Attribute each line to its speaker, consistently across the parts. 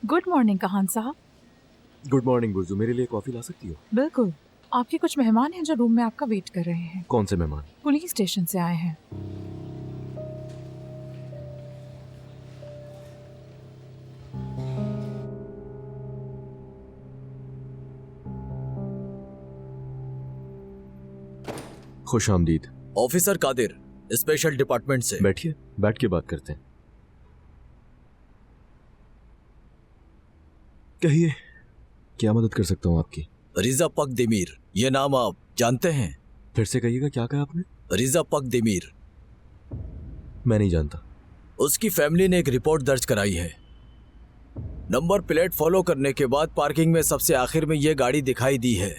Speaker 1: Good morning कहान साहब।
Speaker 2: Good morning गुरजू, मेरे लिए कॉफी ला सकती हो?
Speaker 1: बिल्कुल, आपके कुछ मेहमान हैं जो रूम में आपका वेट कर रहे हैं।
Speaker 2: कौन से मेहमान?
Speaker 1: पुलिस स्टेशन से आए हैं।
Speaker 2: खुश आमदीद।
Speaker 3: ऑफिसर कादिर, स्पेशल डिपार्टमेंट से।
Speaker 2: बैठिए, बैठ के बात करते हैं। कहिए, क्या मदद कर सकता हूँ आपकी?
Speaker 3: रिजा पक दिमीर, ये नाम आप जानते हैं?
Speaker 2: फिर से कहिएगा, क्या कहा आपने?
Speaker 3: रिजा पक दिमीर।
Speaker 2: मैं नहीं जानता।
Speaker 3: उसकी फैमिली ने एक रिपोर्ट दर्ज कराई है। नंबर प्लेट फॉलो करने के बाद पार्किंग में सबसे आखिर में ये गाड़ी दिखाई दी है।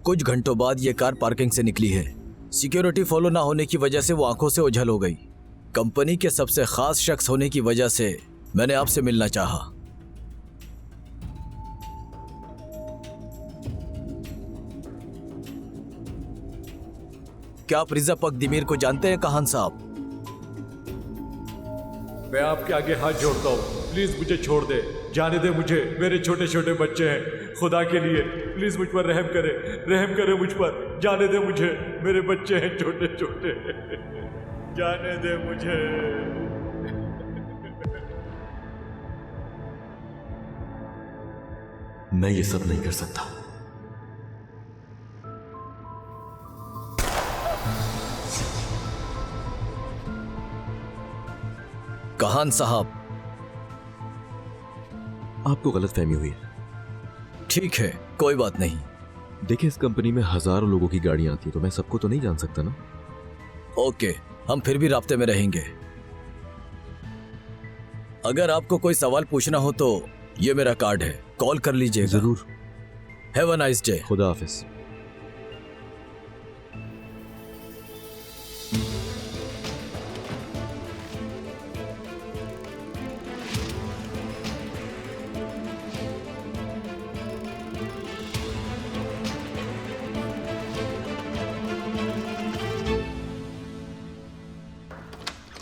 Speaker 3: कुछ घंटों बाद ये कार पार्किंग से निकली है। सिक्योरिटी फॉलो ना होने की वजह से वो आंखों से ओझल हो गई। कंपनी के सबसे खास शख्स होने की वजह से मैंने आपसे मिलना चाहा। क्या आप रिजा पक दिमीर को जानते हैं कहान साहब?
Speaker 4: मैं आपके आगे हाथ जोड़ता हूँ, प्लीज मुझे छोड़ दे, जाने दे मुझे। मेरे छोटे छोटे बच्चे हैं, खुदा के लिए प्लीज मुझ पर रहम करे मुझ पर। जाने दे मुझे, मेरे बच्चे हैं छोटे छोटे, जाने दे मुझे।
Speaker 2: मैं ये सब नहीं कर सकता।
Speaker 3: कहान साहब,
Speaker 2: आपको गलतफहमी हुई है।
Speaker 3: ठीक है, कोई बात नहीं।
Speaker 2: देखिए, इस कंपनी में हजारों लोगों की गाड़ियां आती है, तो मैं सबको तो नहीं जान सकता ना।
Speaker 3: ओके, हम फिर भी राब्ते में रहेंगे। अगर आपको कोई सवाल पूछना हो तो ये मेरा कार्ड है, कॉल कर लीजिएगा।
Speaker 2: जरूर।
Speaker 3: Have a nice day.
Speaker 2: खुदा हाफिज।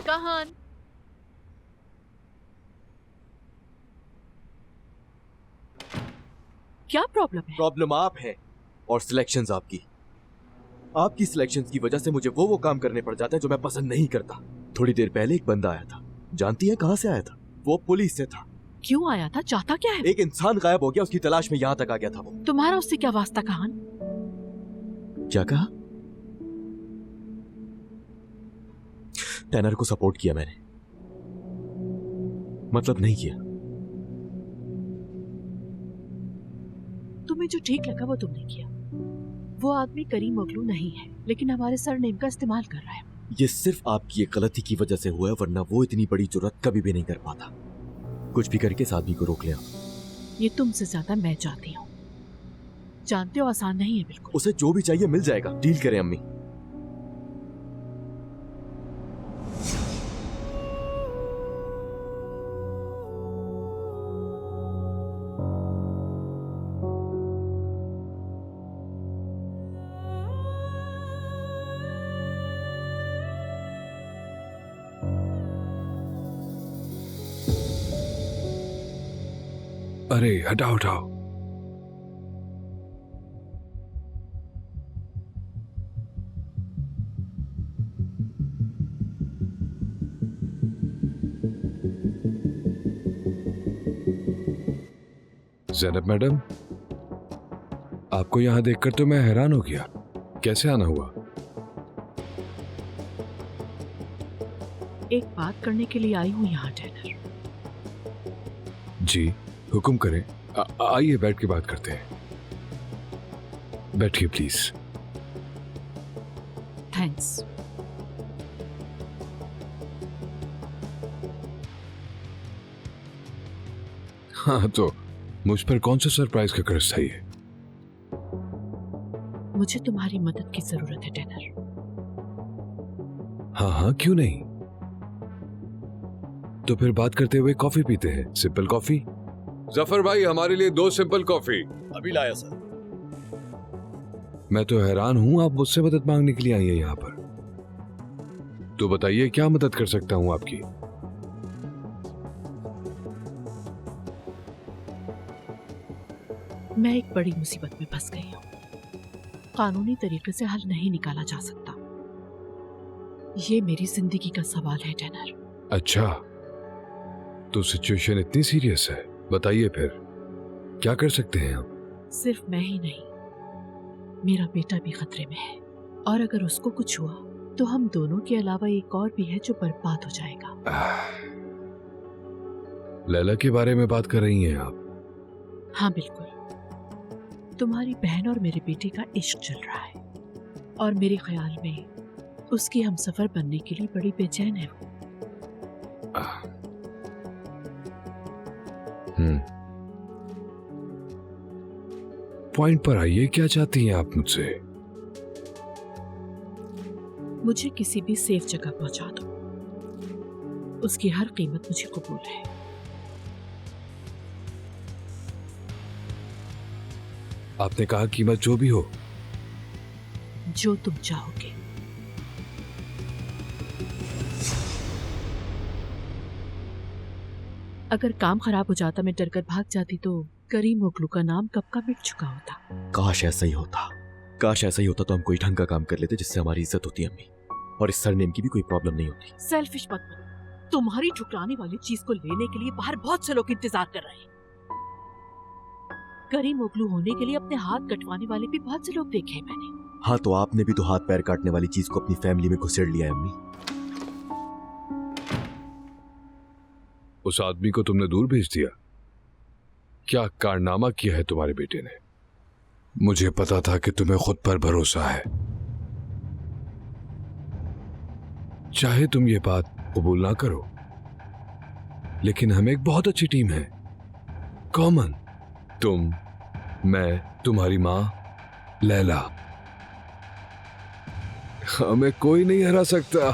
Speaker 5: कहान, क्या प्रॉब्लम है?
Speaker 2: प्रॉब्लम आप है और सिलेक्शंस आपकी। आपकी सिलेक्शंस की वजह से मुझे वो काम करने पड़ जाते हैं जो मैं पसंद नहीं करता। थोड़ी देर पहले एक बंदा आया था, जानती है कहां से आया था? वो पुलिस से था।
Speaker 5: क्यों आया था? चाहता क्या है?
Speaker 2: एक इंसान गायब हो गया, उसकी तलाश में यहाँ तक आ गया था वो।
Speaker 5: तुम्हारा उससे क्या वास्ता कहान?
Speaker 2: क्या कहा? टैनर को सपोर्ट किया मैंने, मतलब नहीं किया।
Speaker 5: तुम्हें जो ठीक लगा वो तुमने किया। वो आदमी करीम ओगलू नहीं है, लेकिन हमारे सरनेम का इस्तेमाल कर रहा है।
Speaker 2: ये सिर्फ आपकी एक गलती की वजह से हुआ है, वरना वो इतनी बड़ी जुर्रत कभी भी नहीं कर पाता। कुछ भी करके इस आदमी को रोक लिया।
Speaker 5: ये तुमसे ज्यादा मैं चाहती हूँ। जानते हो, आसान नहीं है बिल्कुल।
Speaker 2: उसे जो भी चाहिए मिल जाएगा। डील करें अम्मी।
Speaker 6: अरे हटाओ हटाओ। ज़ैनब मैडम, आपको यहां देखकर तो मैं हैरान हो गया। कैसे आना हुआ?
Speaker 5: एक बात करने के लिए आई हूँ यहाँ टैनर।
Speaker 6: जी हुक्म करें। आइए बैठ के बात करते हैं। बैठिए प्लीज।
Speaker 5: थैंक्स।
Speaker 6: हाँ, तो मुझ पर कौन सा सरप्राइज का कर्ज था ये?
Speaker 5: मुझे तुम्हारी मदद की जरूरत है टैनर।
Speaker 6: हाँ हाँ, क्यों नहीं। तो फिर बात करते हुए कॉफी पीते हैं। Simple coffee. जफर भाई, हमारे लिए 2 सिंपल कॉफी।
Speaker 3: अभी लाया सर।
Speaker 6: मैं तो हैरान हूं, आप मुझसे मदद मांगने के लिए आई हैं यहाँ पर। तो बताइए क्या मदद कर सकता हूं आपकी।
Speaker 5: मैं एक बड़ी मुसीबत में फंस गई हूँ। कानूनी तरीके से हल नहीं निकाला जा सकता। ये मेरी जिंदगी का सवाल है टैनर।
Speaker 6: अच्छा, तो सिचुएशन इतनी सीरियस है, बताइए फिर क्या कर सकते हैं हम?
Speaker 5: सिर्फ मैं ही नहीं, मेरा बेटा भी खतरे में है, और अगर उसको कुछ हुआ तो हम दोनों के अलावा एक और भी है जो बर्बाद हो जाएगा।
Speaker 6: लैला के बारे में बात कर रही हैं आप?
Speaker 5: हाँ बिल्कुल। तुम्हारी बहन और मेरे बेटे का इश्क चल रहा है, और मेरे ख्याल में उसकी हमसफर बनने के लिए बड़ी बेचैन है वो।
Speaker 6: पॉइंट पर आइए, क्या चाहती हैं आप मुझसे?
Speaker 5: मुझे किसी भी सेफ जगह पहुंचा दो, उसकी हर कीमत मुझे कबूल है।
Speaker 6: आपने कहा कीमत जो भी हो।
Speaker 5: जो तुम चाहोगे। अगर काम खराब हो जाता, मैं डरकर भाग जाती, तो करीम ओगलू का नाम कब का मिट चुका होता।
Speaker 2: काश ऐसा ही होता, काश ऐसा ही होता तो हम कोई ढंग का काम कर लेते जिससे हमारी इज्जत होती अम्मी, और इस सरनेम की भी कोई प्रॉब्लम नहीं होती।
Speaker 5: सेल्फिश मत बनो। तुम्हारी ठुकराने वाली चीज को लेने के लिए बाहर बहुत से लोग इंतजार कर रहे हैं। करीम ओगलू होने के लिए अपने हाथ कटवाने वाले भी बहुत से लोग देखे हैं मैंने।
Speaker 2: हाँ, तो आपने भी तो हाथ पैर काटने वाली चीज को अपनी फैमिली में घुसेड़ लिया है अम्मी।
Speaker 6: उस आदमी को तुमने दूर भेज दिया? क्या कारनामा किया है तुम्हारे बेटे ने? मुझे पता था कि तुम्हें खुद पर भरोसा है। चाहे तुम ये बात कबूल ना करो, लेकिन हम एक बहुत अच्छी टीम है। कॉमन, तुम, मैं, तुम्हारी मां, लैला। हमें कोई नहीं हरा सकता।